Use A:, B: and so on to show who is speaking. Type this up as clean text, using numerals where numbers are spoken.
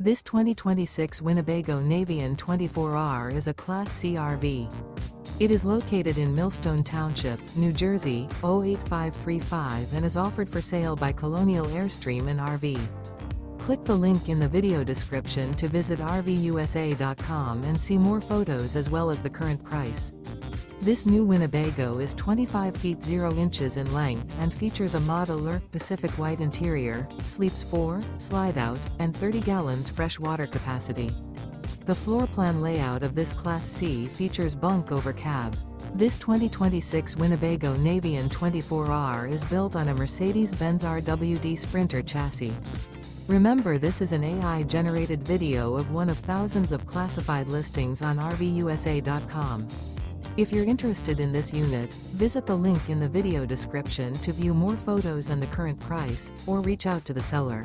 A: This 2026 Winnebago Navion 24R is a Class C RV. It is located in Millstone Township, New Jersey, 08535 and is offered for sale by Colonial Airstream RV. Click the link in the video description to visit RVUSA.com and see more photos as well as the current price. This new Winnebago is 25 feet 0 inches in length and features a Mod Allure Pacific white interior, sleeps 4, slide-out, and 30 gallons fresh water capacity. The floor plan layout of this Class C features Bunk Over Cab. This 2026 Winnebago Navion 24R is built on a Mercedes-Benz RWD Sprinter chassis. Remember, this is an AI-generated video of one of thousands of classified listings on RVUSA.com. If you're interested in this unit, visit the link in the video description to view more photos and the current price, or reach out to the seller.